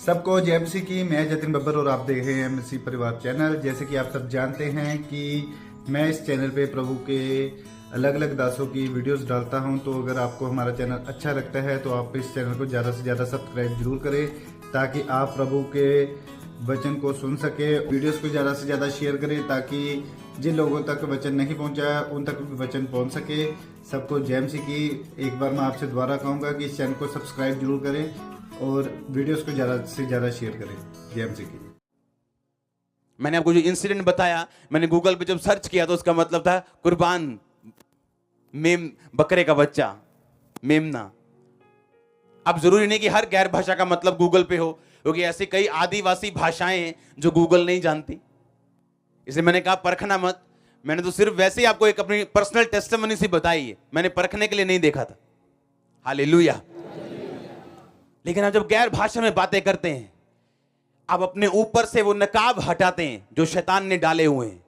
सबको जय मसीह की। मैं जतिन बब्बर और आप देख रहे हैं मसीह परिवार चैनल। जैसे कि आप सब जानते हैं कि मैं इस चैनल पे प्रभु के अलग अलग दासों की वीडियोस डालता हूं, तो अगर आपको हमारा चैनल अच्छा लगता है तो आप इस चैनल को ज़्यादा से ज़्यादा सब्सक्राइब जरूर करें, ताकि आप प्रभु के वचन को सुन सके। वीडियोस को ज़्यादा से ज़्यादा शेयर करें, ताकि जिन लोगों तक वचन नहीं पहुंचा उन तक भी वचन पहुंच सके। सबको जय मसीह की। एक बार मैं आपसे दोबारा कहूँगा कि इस चैनल को सब्सक्राइब जरूर करें और वीडियोस को ज़्यादा से ज़्यादा शेयर करें। जय मसीह की। मैंने आपको जो इंसिडेंट बताया, मैंने गूगल पे जब सर्च किया तो उसका मतलब था कुर्बान मेम, बकरे का बच्चा, मेमना। अब जरूरी नहीं कि हर गैर भाषा का मतलब गूगल पे हो, क्योंकि ऐसी कई आदिवासी भाषाएं हैं जो गूगल नहीं जानती। इसलिए मैंने कहा परखना मत। मैंने तो सिर्फ वैसे ही आपको एक अपनी पर्सनल टेस्टिमनी सी बताई है, मैंने परखने के लिए नहीं देखा था। हालेलुया। लेकिन आप जब गैर भाषा में बातें करते हैं, आप अपने ऊपर से वो नकाब हटाते हैं जो शैतान ने डाले हुए हैं,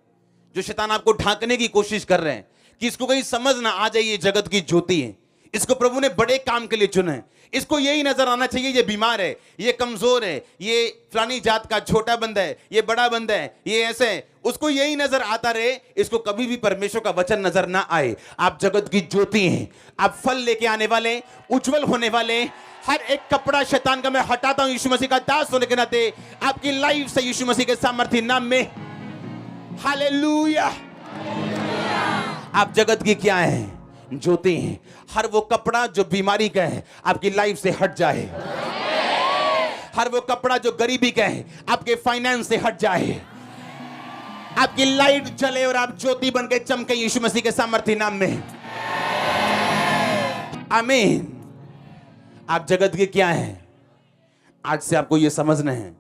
जो शैतान आपको ढांकने की कोशिश कर रहे हैं कि इसको कहीं समझ ना आ जाए ये जगत की ज्योति है, इसको प्रभु ने बड़े काम के लिए चुना है, इसको यही नजर आना चाहिए ये बीमार है, ये कमजोर है, ये फलानी जात का छोटा बंदा है, ये बड़ा बंदा है, ये ऐसे है, उसको यही नजर आता रहे, इसको कभी भी परमेश्वर का वचन नजर ना आए। आप जगत की ज्योति हैं, आप फल लेके आने वाले, उज्जवल होने वाले। हर एक कपड़ा शैतान का मैं हटाता हूं यीशु मसीह का दास होने के नाते, आपकी लाइफ से यीशु मसीह के सामर्थ्य नाम में। हालेलुया। आप जगत की क्या है? ज्योति हैं। हर वो कपड़ा जो बीमारी का है आपकी लाइफ से हट जाए। हर वो कपड़ा जो गरीबी का है आपके फाइनेंस से हट जाए। आपकी लाइट जले और आप ज्योति बन के चमके यीशु मसीह के सामर्थ्य नाम में। आमीन। आप जगत के क्या हैं? आज से आपको यह समझना है,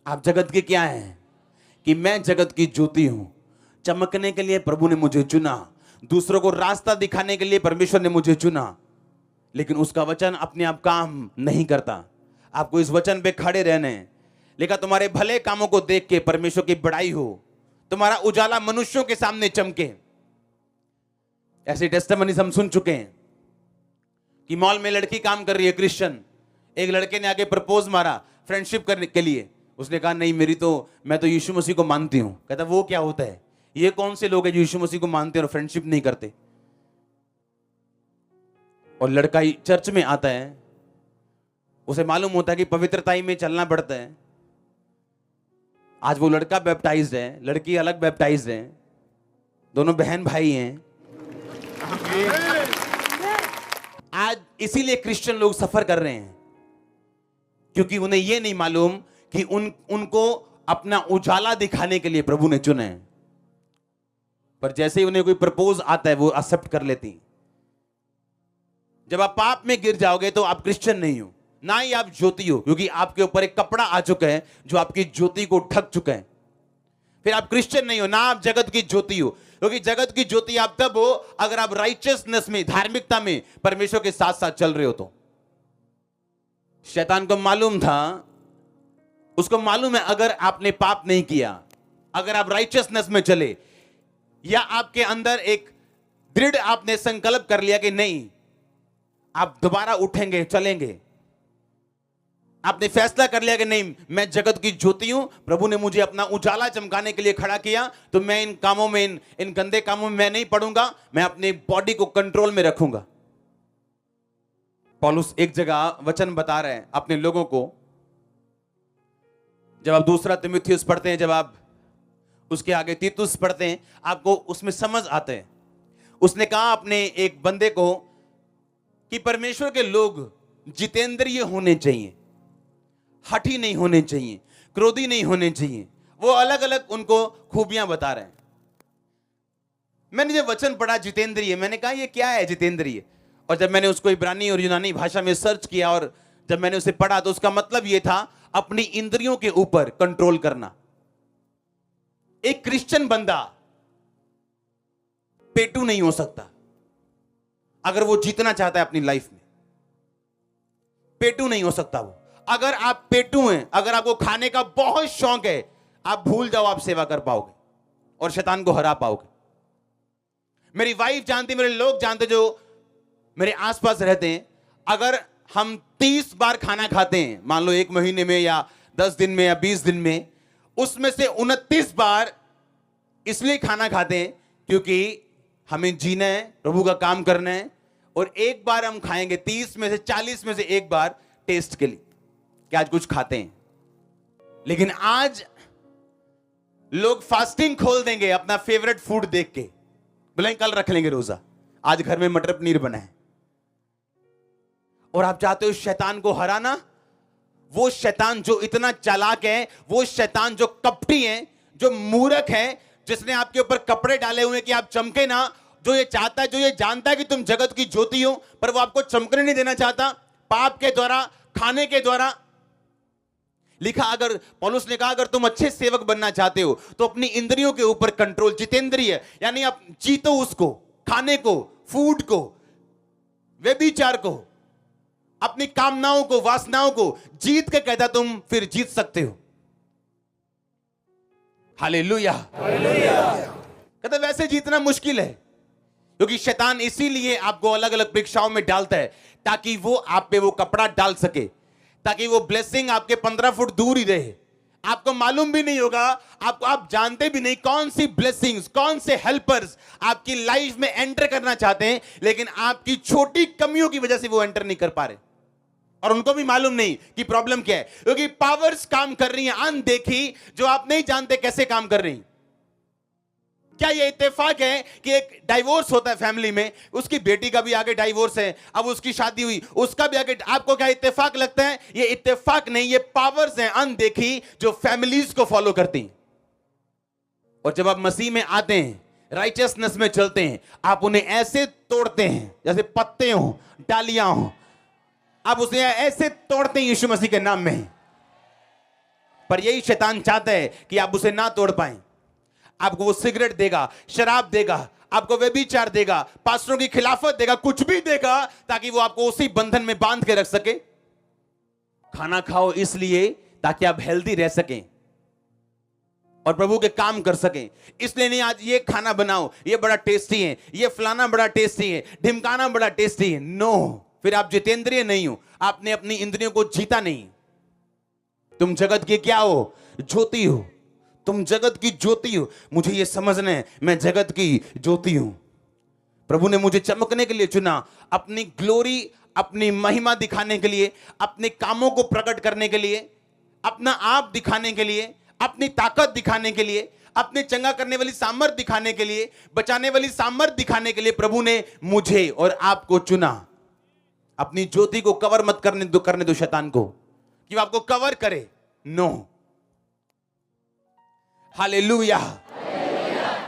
आप जगत के क्या हैं कि मैं जगत की ज्योति हूं। चमकने के लिए प्रभु ने मुझे चुना, दूसरों को रास्ता दिखाने के लिए परमेश्वर ने मुझे चुना। लेकिन उसका वचन अपने आप काम नहीं करता, आपको इस वचन पे खड़े रहने। लेकिन तुम्हारे भले कामों को देख के परमेश्वर की बड़ाई हो, तुम्हारा उजाला मनुष्यों के सामने चमके। ऐसे टेस्टिमनीज हम सुन चुके हैं कि मॉल में लड़की काम कर रही है, क्रिश्चियन, एक लड़के ने आगे प्रपोज मारा फ्रेंडशिप करने के लिए। उसने कहा नहीं, मैं तो यीशु मसीह को मानती हूं। कहता वो क्या होता है? ये कौन से लोग हैं जो यीशु मसीह को मानते हैं और फ्रेंडशिप नहीं करते? और लड़का ही चर्च में आता है, उसे मालूम होता है कि पवित्रताई में चलना पड़ता है। आज वो लड़का बैप्टाइज्ड है, लड़की अलग बैप्टाइज्ड है, दोनों बहन भाई हैं। आज इसीलिए क्रिश्चियन लोग सफर कर रहे हैं, क्योंकि उन्हें यह नहीं मालूम कि उनको अपना उजाला दिखाने के लिए प्रभु ने चुने हैं। पर जैसे ही उन्हें कोई प्रपोज आता है वो एक्सेप्ट कर लेती। जब आप पाप में गिर जाओगे तो आप क्रिश्चियन नहीं हो, ना ही आप ज्योति हो, क्योंकि आपके ऊपर एक कपड़ा आ चुका है जो आपकी ज्योति को ढक चुका है। फिर आप क्रिश्चियन नहीं हो, ना आप जगत की ज्योति हो, क्योंकि जगत की ज्योति आप तब हो अगर आप राइचियसनेस में, धार्मिकता में परमेश्वर के साथ साथ चल रहे हो। तो शैतान को मालूम था, उसको मालूम है अगर आपने पाप नहीं किया, अगर आप राइचियसनेस में चले, या आपके अंदर एक दृढ़ आपने संकल्प कर लिया कि नहीं आप दोबारा उठेंगे, चलेंगे, आपने फैसला कर लिया कि नहीं मैं जगत की ज्योति हूं, प्रभु ने मुझे अपना उजाला चमकाने के लिए खड़ा किया, तो मैं इन कामों में, इन गंदे कामों में मैं नहीं पड़ूंगा, मैं अपनी बॉडी को कंट्रोल में रखूंगा। पौलुस एक जगह वचन बता रहे हैं अपने लोगों को। जब आप दूसरा तीमुथियुस पढ़ते हैं, जब आप उसके आगे तीतुस पढ़ते हैं, आपको उसमें समझ आते हैं। उसने कहा अपने एक बंदे को कि परमेश्वर के लोग जितेंद्रिय होने चाहिए, हठी नहीं होने चाहिए, क्रोधी नहीं होने चाहिए। वो अलग अलग उनको खूबियां बता रहे हैं। मैंने जब वचन पढ़ा जितेंद्रिय, मैंने कहा ये क्या है जितेंद्रिय? और जब मैंने उसको इब्रानी और यूनानी भाषा में सर्च किया और जब मैंने उसे पढ़ा तो उसका मतलब यह था अपनी इंद्रियों के ऊपर कंट्रोल करना। एक क्रिश्चियन बंदा पेटू नहीं हो सकता अगर वो जीतना चाहता है अपनी लाइफ में। पेटू नहीं हो सकता वो। अगर आप पेटू हैं, अगर आपको खाने का बहुत शौक है, आप भूल जाओ आप सेवा कर पाओगे और शैतान को हरा पाओगे। मेरी वाइफ जानती, मेरे लोग जानते जो मेरे आसपास रहते हैं, अगर हम 30 बार खाना खाते हैं, मान लो 1 महीने में या 10 दिन में या 20 दिन में, उसमें से 29 बार इसलिए खाना खाते हैं क्योंकि हमें जीना है, प्रभु का काम करना है, और एक बार हम खाएंगे 30 में से 40 में से एक बार टेस्ट के लिए कि आज कुछ खाते हैं। लेकिन आज लोग फास्टिंग खोल देंगे अपना फेवरेट फूड देख के, बोलेंगे कल रख लेंगे रोजा, आज घर में मटर पनीर बना है। और आप चाहते हो शैतान को हराना, वो शैतान जो इतना चालाक है, वो शैतान जो कपटी है, जो मूर्ख है, जिसने आपके ऊपर कपड़े डाले हुए कि आप चमके ना, जो ये चाहता है, जो ये जानता है कि तुम जगत की ज्योति हो, पर वो आपको चमकने नहीं देना चाहता, पाप के द्वारा, खाने के द्वारा। लिखा, अगर पौलुस ने कहा अगर तुम अच्छे सेवक बनना चाहते हो तो अपनी इंद्रियों के ऊपर कंट्रोल, जितेंद्रिय, यानी आप जीतो उसको, खाने को, फूड को, व्यभिचार को, अपनी कामनाओं को, वासनाओं को जीत के कहता तुम फिर जीत सकते हो। हालेलुया। कहता वैसे जीतना मुश्किल है, क्योंकि शैतान इसीलिए आपको अलग अलग परीक्षाओं में डालता है ताकि वो आप पे वो कपड़ा डाल सके, ताकि वो ब्लेसिंग आपके 15 फुट दूर ही रहे। आपको मालूम भी नहीं होगा, आप जानते भी नहीं कौन सी ब्लेसिंग्स, कौन से हेल्पर्स आपकी लाइफ में एंटर करना चाहते हैं, लेकिन आपकी छोटी कमियों की वजह से वो एंटर नहीं कर पा रहे, और उनको भी मालूम नहीं कि प्रॉब्लम क्या है, क्योंकि पावर्स काम कर रही हैं अनदेखी, जो आप नहीं जानते कैसे काम कर रही। क्या ये इत्तेफाक है कि एक डाइवोर्स होता है फैमिली में, उसकी बेटी का भी आगे डाइवोर्स है, अब उसकी शादी हुई, उसका भी आगे, आपको क्या इत्तेफाक लगता है? ये इत्तेफाक नहीं, ये पावर्स हैं अनदेखी जो फैमिलीज को फॉलो करती। और जब आप मसीह में आते हैं, राइचियसनेस में चलते हैं, आप उन्हें ऐसे तोड़ते हैं जैसे पत्ते हो, डालियां हो, आप उसे ऐसे तोड़ते हैं यीशु मसीह के नाम में। पर यही शैतान चाहता है कि आप उसे ना तोड़ पाएं। आपको वो सिगरेट देगा, शराब देगा, आपको व्यभिचार देगा, पास्टरों की खिलाफत देगा, कुछ भी देगा ताकि वो आपको उसी बंधन में बांध के रख सके। खाना खाओ इसलिए ताकि आप हेल्दी रह सकें और प्रभु के काम कर सकें। इसलिए नहीं आज ये खाना बनाओ, ये बड़ा टेस्टी है, ये फलाना बड़ा टेस्टी है, ढिमकाना बड़ा टेस्टी है। नो, फिर आप जितेंद्रिय नहीं हो, आपने अपनी इंद्रियों को जीता नहीं। तुम जगत के क्या हो? ज्योति हो। तुम जगत की ज्योति हो। मुझे यह समझना है, मैं जगत की ज्योति हूं। प्रभु ने मुझे चमकने के लिए चुना, अपनी ग्लोरी, अपनी महिमा दिखाने के लिए, अपने कामों को प्रकट करने के लिए, अपना आप दिखाने के लिए, अपनी ताकत दिखाने के लिए, अपने चंगा करने वाली सामर्थ दिखाने के लिए, बचाने वाली सामर्थ दिखाने के लिए प्रभु ने मुझे और आपको चुना। अपनी ज्योति को कवर मत करने दो शैतान को कि वो आपको कवर करे। No, hallelujah.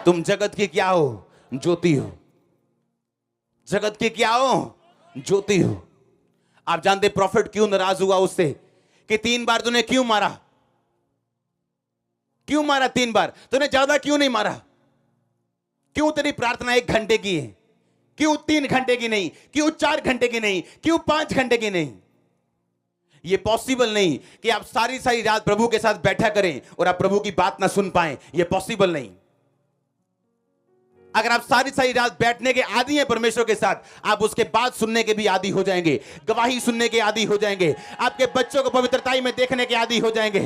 तुम जगत के क्या हो? ज्योति हो। जगत के क्या हो? ज्योति हो। आप जानते प्रॉफिट क्यों नाराज हुआ उससे कि 3 बार तूने क्यों मारा? क्यों मारा 3 बार? तूने ज्यादा क्यों नहीं मारा? क्यों तेरी प्रार्थना 1 घंटे की है? क्यों 3 घंटे की नहीं? क्यों 4 घंटे की नहीं? क्यों 5 घंटे की नहीं? ये पॉसिबल नहीं कि आप सारी रात प्रभु के साथ बैठा करें और आप प्रभु की बात ना सुन पाएं। ये पॉसिबल नहीं। अगर आप सारी रात बैठने के आदी हैं परमेश्वर के साथ, आप उसके बात सुनने के भी आदी हो जाएंगे, गवाही सुनने के आदी हो जाएंगे, आपके बच्चों को पवित्रताई में देखने के आदी हो जाएंगे।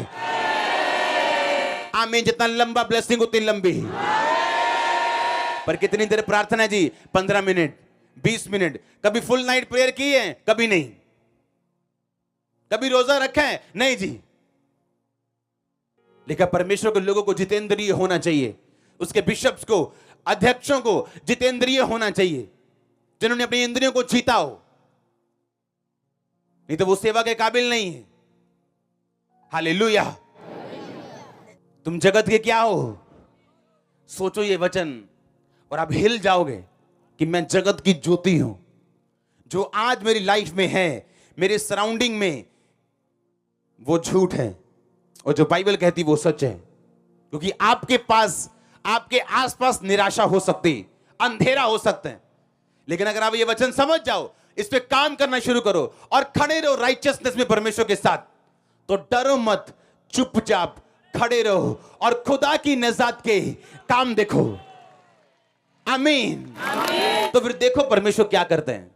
आमीन। जितना लंबा ब्लेसिंग उतनी लंबी। पर कितनी देर प्रार्थना है जी? 15 मिनट, 20 मिनट। कभी फुल नाइट प्रेयर की है? कभी नहीं। कभी रोजा रखा है? नहीं जी। लेकिन परमेश्वर के लोगों को जितेंद्रिय होना चाहिए, उसके बिशप्स को, अध्यक्षों को जितेंद्रिय होना चाहिए, जिन्होंने अपनी इंद्रियों को जीता हो। नहीं तो वो सेवा के काबिल नहीं है। हालेलुया। तुम जगत के क्या हो? सोचो ये वचन और आप हिल जाओगे कि मैं जगत की ज्योति हूं। जो आज मेरी लाइफ में है, मेरे सराउंडिंग में, वो झूठ है, और जो बाइबल कहती वो सच है। क्योंकि आपके पास, आपके आसपास निराशा हो सकती, अंधेरा हो सकता है, लेकिन अगर आप ये वचन समझ जाओ, इस पे काम करना शुरू करो और खड़े रहो राइचियसनेस में परमेश्वर के साथ, तो डरो मत, चुपचाप खड़े रहो और खुदा की नजात के काम देखो। आमीन। तो फिर देखो परमेश्वर क्या करते हैं।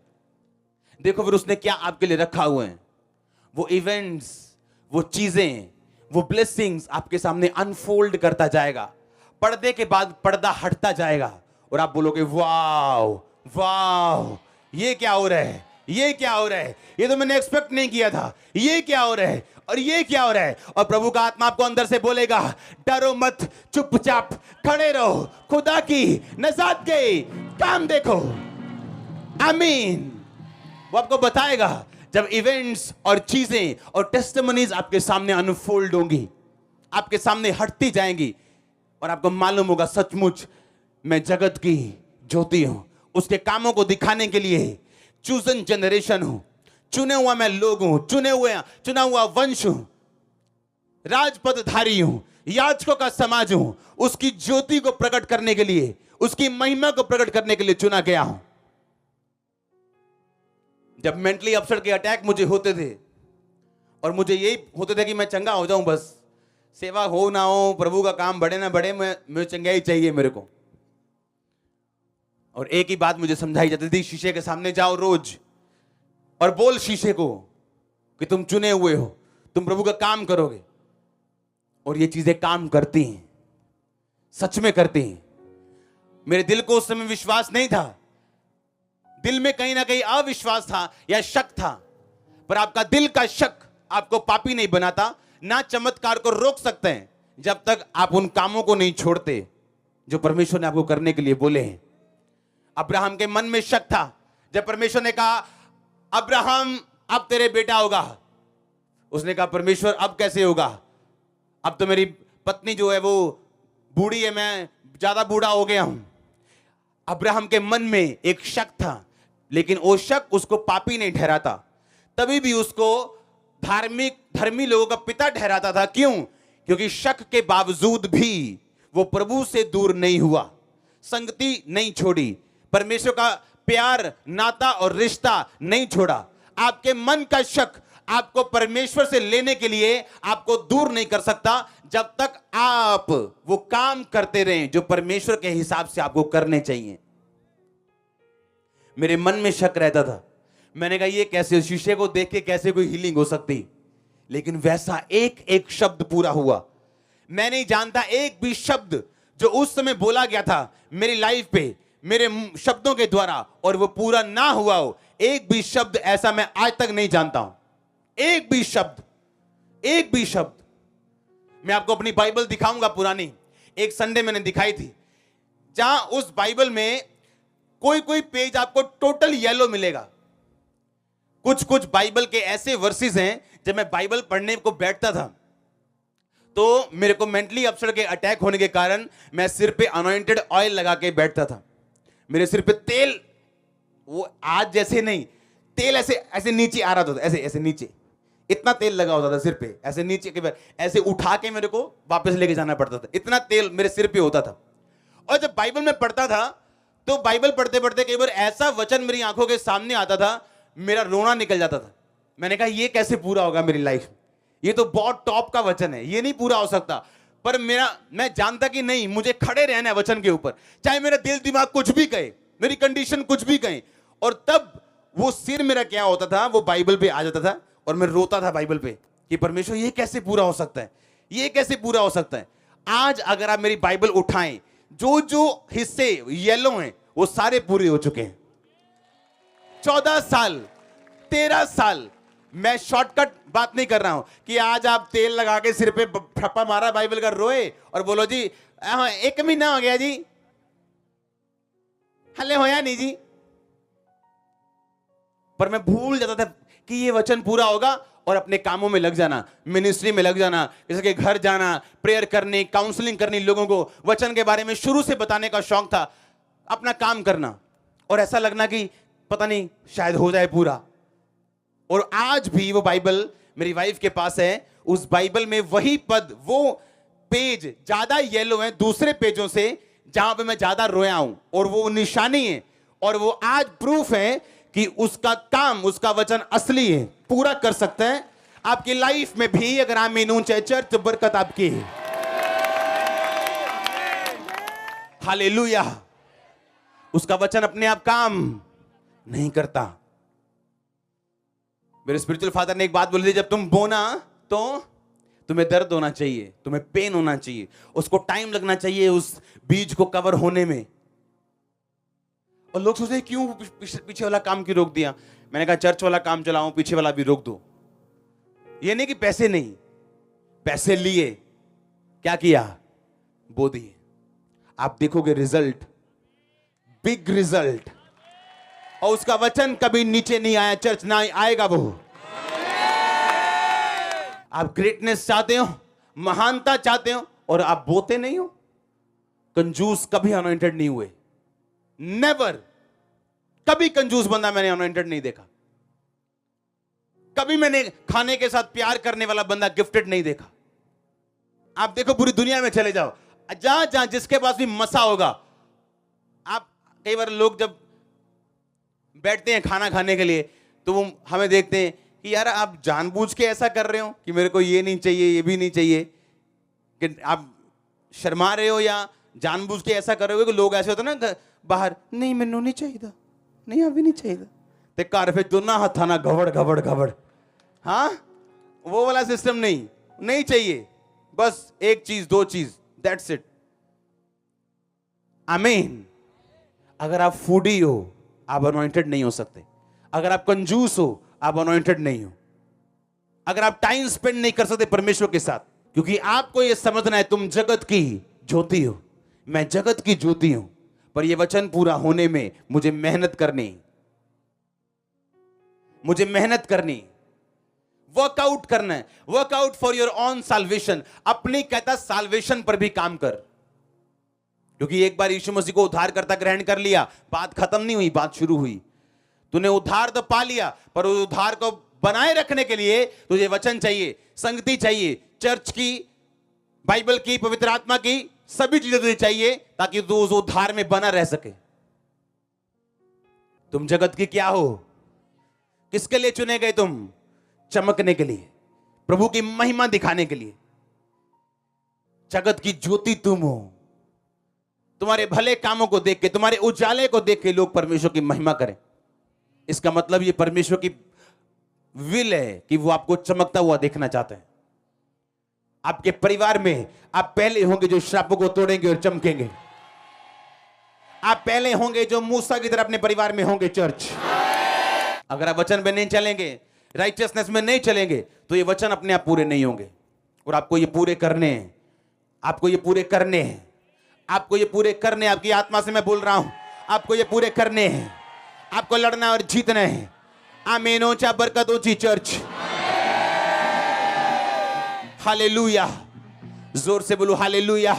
देखो फिर उसने क्या आपके लिए रखा हुआ है। वो इवेंट्स, वो चीजें, वो ब्लेसिंग्स आपके सामने अनफोल्ड करता जाएगा। पर्दे के बाद पर्दा हटता जाएगा और आप बोलोगे वाओ वाओ, ये क्या हो रहा है, ये क्या हो रहा है, ये तो मैंने एक्सपेक्ट नहीं किया था, ये क्या हो रहा है और ये क्या हो रहा है। और प्रभु का आत्मा आपको अंदर से बोलेगा, डरो मत, चुपचाप खड़े रहो, खुदा की नजात के काम देखो। आमीन। वो आपको बताएगा जब इवेंट्स और चीजें और टेस्टिमनीज आपके सामने अनफोल्ड होंगी, आपके सामने हटती जाएंगी और आपको मालूम होगा सचमुच मैं जगत की ज्योति हूं, उसके कामों को दिखाने के लिए चूजन जनरेशन हूं, चुने हुआ मैं लोग हूं, चुना हुआ वंश हूं, राजपदधारी हूं, याजकों का समाज हूं, उसकी ज्योति को प्रकट करने के लिए, उसकी महिमा को प्रकट करने के लिए चुना गया हूं। जब मेंटली अपसेट के अटैक मुझे होते थे और मुझे यही होते थे कि मैं चंगा हो जाऊं, बस सेवा हो ना हो, प्रभु का काम बढ़े ना बढ़े, मैं चंगाई चाहिए मेरे को। और एक ही बात मुझे समझाई जाती थी, शीशे के सामने जाओ रोज और बोल शीशे को कि तुम चुने हुए हो, तुम प्रभु का काम करोगे। और ये चीजें काम करती हैं, सच में करती हैं। मेरे दिल को उस समय विश्वास नहीं था, दिल में कहीं ना कहीं अविश्वास था या शक था, पर आपका दिल का शक आपको पापी नहीं बनाता, ना चमत्कार को रोक सकते हैं जब तक आप उन कामों को नहीं छोड़ते जो परमेश्वर ने आपको करने के लिए बोले हैं। अब्राहम के मन में शक था, जब परमेश्वर ने कहा अब्राहम अब तेरे बेटा होगा, उसने कहा परमेश्वर अब कैसे होगा, अब तो मेरी पत्नी जो है वो बूढ़ी है, मैं ज्यादा बूढ़ा हो गया हूं। अब्राहम के मन में एक शक था, लेकिन वो शक उसको पापी नहीं ठहराता, तभी भी उसको धर्मी लोगों का पिता ठहराता था। क्यों? क्योंकि शक के बावजूद भी वो प्रभु से दूर नहीं हुआ, संगति नहीं छोड़ी, परमेश्वर का प्यार, नाता और रिश्ता नहीं छोड़ा। आपके मन का शक आपको परमेश्वर से लेने के लिए आपको दूर नहीं कर सकता जब तक आप वो काम करते रहें जो परमेश्वर के हिसाब से आपको करने चाहिए। मेरे मन में शक रहता था, मैंने कहा ये कैसे, शीशे को देख के कैसे कोई हीलिंग हो सकती, लेकिन वैसा एक एक शब्द पूरा हुआ। मैं नहीं जानता एक भी शब्द जो उस समय बोला गया था मेरी लाइफ पे मेरे शब्दों के द्वारा और वो पूरा ना हुआ हो, एक भी शब्द ऐसा मैं आज तक नहीं जानता हूं। एक भी शब्द। मैं आपको अपनी बाइबल दिखाऊंगा पुरानी, एक संडे मैंने दिखाई थी, जहां उस बाइबल में कोई कोई पेज आपको टोटल येलो मिलेगा। कुछ बाइबल के ऐसे वर्सेस हैं, जब मैं बाइबल पढ़ने को बैठता था तो मेरे को मेंटली अपसेट के अटैक होने के कारण मैं सिर पे अनॉइंटेड ऑयल लगा के बैठता था। मेरे सिर पे तेल, वो आज जैसे नहीं, तेल ऐसे नीचे आ रहा था, ऐसे नीचे, इतना तेल लगा होता था सिर पे, ऐसे नीचे के ऐसे उठा के मेरे को वापस लेके जाना पड़ता था, इतना तेल मेरे सिर पे होता था। और जब बाइबल में पढ़ता था तो बाइबल पढ़ते पढ़ते कई बार ऐसा वचन मेरी आंखों के सामने आता था, मेरा रोना निकल जाता था। मैंने कहा ये कैसे पूरा होगा मेरी लाइफ, ये तो बहुत टॉप का वचन है, ये नहीं पूरा हो सकता। पर मैं जानता कि नहीं, मुझे खड़े रहना है वचन के ऊपर, चाहे मेरा दिल दिमाग कुछ भी कहे, मेरी कंडीशन कुछ भी कहे। और तब वो सिर मेरा क्या होता था, वो बाइबल पे आ जाता था और मैं रोता था बाइबल पे कि परमेश्वर ये कैसे पूरा हो सकता है, ये कैसे पूरा हो सकता है। आज अगर आप मेरी बाइबल उठाएं, जो जो हिस्से येलो हैं वो सारे पूरे हो चुके हैं। 14 साल 13 साल, मैं शॉर्टकट बात नहीं कर रहा हूं कि आज आप तेल लगा के सिर पे ठप्पा मारा बाइबल का, रोए और बोलो जी 1 महीना हो गया जी, हले होया नहीं जी। पर मैं भूल जाता था कि ये वचन पूरा होगा और अपने कामों में लग जाना, मिनिस्ट्री में लग जाना, जैसे कि घर जाना, प्रेयर करनी, काउंसलिंग करनी, लोगों को वचन के बारे में शुरू से बताने का शौक था, अपना काम करना और ऐसा लगना कि पता नहीं शायद हो जाए पूरा। और आज भी वो बाइबल मेरी वाइफ के पास है, उस बाइबल में वही पद, वो पेज ज्यादा येलो है दूसरे पेजों से जहां पे मैं ज्यादा रोया हूं, और वो निशानी है और वो आज प्रूफ है कि उसका काम, उसका वचन असली है, पूरा कर सकता है आपकी लाइफ में भी। अगर आप मीनून चर्च, तो बरकत आपकी है। हालेलुया। उसका वचन अपने आप काम नहीं करता। मेरे स्पिरिचुअल फादर ने एक बात बोली थी, जब तुम बोना तो तुम्हें दर्द होना चाहिए, तुम्हें पेन होना चाहिए, उसको टाइम लगना चाहिए उस बीज को कवर होने में। और लोग सोचते हैं क्यों पीछे वाला काम क्यों रोक दिया। मैंने कहा चर्च वाला काम चलाऊं, पीछे वाला भी रोक दो। ये नहीं कि पैसे नहीं, पैसे लिए, क्या किया, बो दिए। आप देखोगे रिजल्ट, बिग रिजल्ट। और उसका वचन कभी नीचे नहीं आया चर्च, ना आएगा वो। आप ग्रेटनेस चाहते हो, महानता चाहते हो, और आप बोते नहीं हो। कंजूस कभी अनॉइंटेड नहीं हुए, नेवर। कभी कंजूस बंदा मैंने अनॉइंटेड नहीं देखा। कभी मैंने खाने के साथ प्यार करने वाला बंदा गिफ्टेड नहीं देखा। आप देखो पूरी दुनिया में चले जाओ, जहां जहां जिसके पास भी मसा होगा। आप कई बार लोग जब बैठते हैं खाना खाने के लिए तो वो हमें देखते हैं कि यार आप जानबूझ के ऐसा कर रहे हो कि मेरे को ये नहीं चाहिए, ये भी नहीं चाहिए, कि आप शर्मा रहे हो या जानबूझ के ऐसा कर रहे हो। कि लोग ऐसे होते ना बाहर, नहीं मैनू नहीं चाहिए, नहीं अभी नहीं चाहिए, ते घर फिर दोनों हथा ना घवड़ घवड़ घवड़। हाँ, वो वाला सिस्टम नहीं चाहिए, बस एक चीज दो चीज, दैट्स इट। आमीन। अगर आप फूडी हो आप अनॉइंटेड नहीं हो सकते। अगर आप कंजूस हो आप अनॉइंटेड नहीं हो। अगर आप टाइम स्पेंड नहीं कर सकते परमेश्वर के साथ, क्योंकि आपको यह समझना है तुम जगत की ज्योति हो, मैं जगत की ज्योति हूं, पर यह वचन पूरा होने में मुझे मेहनत करनी, मुझे मेहनत करनी, वर्कआउट करना है। Workout for your own salvation. अपनी कहता साल्वेशन पर भी काम कर, क्योंकि एक बार यीशु मसीह को उद्धारकर्ता ग्रहण कर लिया, बात खत्म नहीं हुई, बात शुरू हुई। तूने उद्धार तो पा लिया, पर उस उद्धार को बनाए रखने के लिए तुझे वचन चाहिए, संगति चाहिए, चर्च की, बाइबल की, पवित्र आत्मा की, सभी चीजें तुझे चाहिए ताकि तू उस उद्धार में बना रह सके। तुम जगत की क्या हो? किसके लिए चुने गए तुम? चमकने के लिए, प्रभु की महिमा दिखाने के लिए। जगत की ज्योति तुम हो। तुम्हारे भले कामों को देख के, तुम्हारे उजाले को देख के लोग परमेश्वर की महिमा करें। इसका मतलब ये परमेश्वर की विल है कि वो आपको चमकता हुआ देखना चाहते हैं। आपके परिवार में आप पहले होंगे जो श्रापों को तोड़ेंगे और चमकेंगे। आप पहले होंगे जो मूसा की तरह अपने परिवार में होंगे। चर्च, अगर आप वचन में नहीं चलेंगे, राइचियसनेस में नहीं चलेंगे, तो ये वचन अपने आप पूरे नहीं होंगे। और आपको ये पूरे करने हैं, आपको ये पूरे करने हैं, आपको ये पूरे करने। आपकी आत्मा से मैं बोल रहा हूं, आपको ये पूरे करने हैं। आपको लड़ना और जीतना है। आमीन। ऊंचा बरकत ऊंची चर्च। हालेलुया। जोर से बोलो हालेलुया।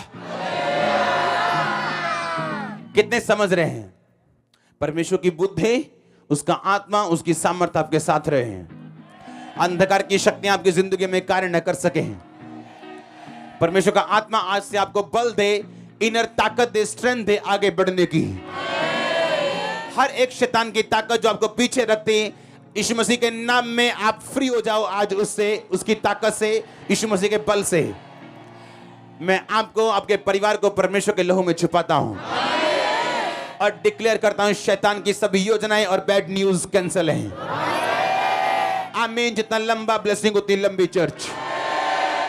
कितने समझ रहे हैं? परमेश्वर की बुद्धि, उसका आत्मा, उसकी सामर्थ्य आपके साथ रहे हैं। अंधकार की शक्तियां आपकी जिंदगी में कार्य न कर सके हैं। परमेश्वर का आत्मा आज से आपको बल दे, इनर ताकत दे, स्ट्रेंथ दे आगे बढ़ने की। हर एक शैतान की ताकत जो आपको पीछे रखती है, यीशु मसीह के नाम में आप फ्री हो जाओ आज उससे, उसकी ताकत से, यीशु मसीह के बल से। मैं आपको, आपके परिवार को परमेश्वर के लहू में छुपाता हूं और डिक्लेयर करता हूं, शैतान की सभी योजनाएं और बैड न्यूज कैंसिल हैं। आमीन। जितना लंबा ब्लेसिंग उतनी लंबी चर्च।